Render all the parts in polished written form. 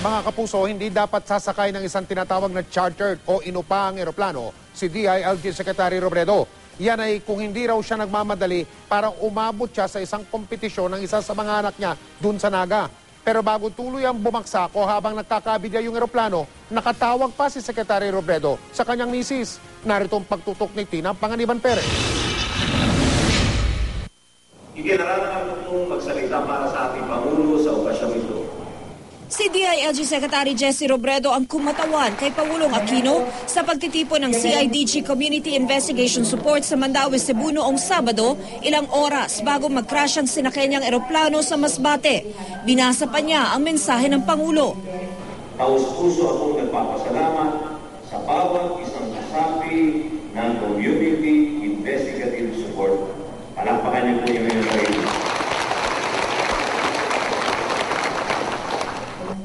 Mga kapuso, hindi dapat sasakay ng isang tinatawag na chartered o inupang eroplano si DILG Secretary Robredo. Yan ay kung hindi raw siya nagmamadali para umabot siya sa isang kompetisyon ng isa sa mga anak niya dun sa Naga. Pero bago tuloy ang bumaksak o habang nagkakabigay yung eroplano, nakatawag pa si Secretary Robredo sa kanyang misis. Narito ang pagtutok ni Tina Panganiban Perez. Ikinaranasan kong magsalita para sa ating Pangulo sa okasyong ito. Si DILG Secretary Jesse Robredo ang kumatawan kay Pangulong Aquino sa pagtitipon ng CIDG Community Investigation Support sa Mandaue, Cebu noong Sabado, ilang oras bago mag-crash ang sinakyan niyang eroplano sa Masbate. Binasa pa niya ang mensahe ng Pangulo. Taus-puso akong nagpapasalamat sa bawat isang kasapi ng Community Investigative Support. Palakpakan niyo po yung mga.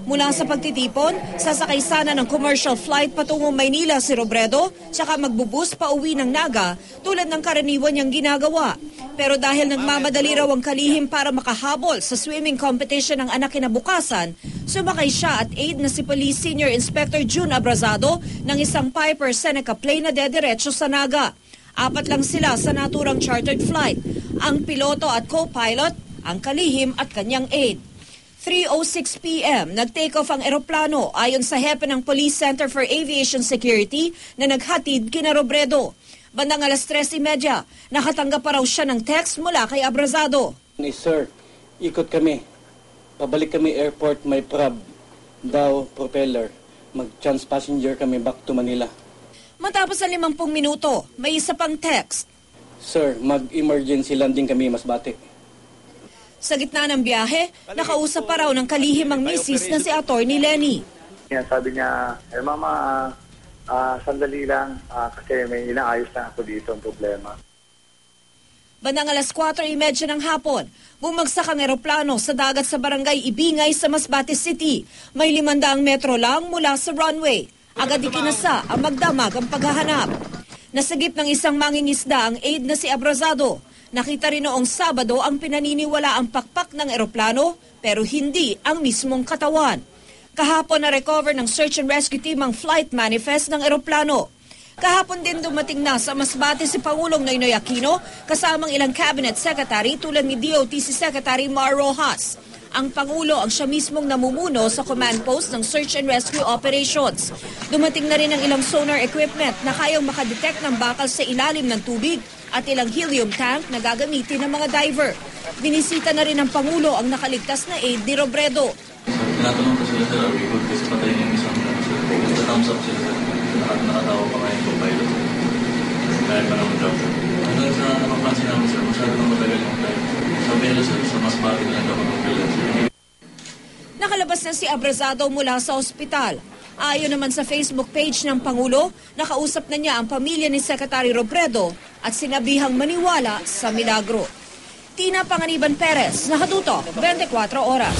Mula sa pagtitipon, sasakay sana ng commercial flight patungong Maynila si Robredo, tsaka magbubus pa uwi ng Naga tulad ng karaniwan niyang ginagawa. Pero dahil nagmamadali raw ang kalihim para makahabol sa swimming competition ng anak kinabukasan, sumakay siya at aide na si Police Senior Inspector June Abrazado ng isang Piper Seneca plane na dediretso sa Naga. 4 lang sila sa naturang chartered flight, ang piloto at co-pilot, ang kalihim at kanyang aide. 3:06 p.m. nag-take off ang eroplano ayon sa hepe ng Police Center for Aviation Security na naghatid kina Robredo. Bandang 3:30, nakatanggap pa raw siya ng text mula kay Abrazado. Sir, ikot kami. Pabalik kami airport, may prab daw propeller. Mag-chance passenger kami back to Manila. Matapos ang 50 minuto, may isa pang text. Sir, mag-emergency landing kami Masbate. Sa gitna ng biyahe, nakausap pa raw ng kalihim ang misis na si Atty. Lenny. Sabi niya, mama, sandali lang kasi may inaayos na ako dito ang problema. Bandang 4:30 ng hapon, bumagsak ang eroplano sa dagat sa barangay Ibingay sa Masbate City. May 500 metro lang mula sa runway. Agad ikinasa ang magdamag ang paghahanap. Nasagip ng isang mangingisda ang aide na si Abrazado. Nakita rin noong Sabado ang pinaniniwala ang pakpak ng eroplano pero hindi ang mismong katawan. Kahapon na-recover ng search and rescue team ang flight manifest ng eroplano. Kahapon din dumating na sa Masbate si Pangulong Noynoy Aquino kasamang ilang cabinet secretary tulad ni DOTC Secretary Mar Rojas. Ang Pangulo ang siya mismong namumuno sa command post ng search and rescue operations. Dumating na rin ang ilang sonar equipment na kayang makadetect ng bakal sa ilalim ng tubig at ilang helium tank na gagamitin ng mga diver. Binisita na rin ng Pangulo ang nakaligtas na aide ni Robredo. Tinatanong ko sila sa Arwigod kasi patay yung isang thumbs up sila. Nakatawa pa ngayon po pilot. Kaya pa naman job. Hanggang sa napapansin namin sir, masyado nang matagal yung time. Sabi nila sir, sa mas bati na lang dapat mag-fill sir. Nakalabas na si Abrazado mula sa ospital. Ayon naman sa Facebook page ng Pangulo, nakausap na niya ang pamilya ni Secretary Robredo at sinabihang maniwala sa milagro. Tina Panganiban Perez, nakatutok, 24 oras.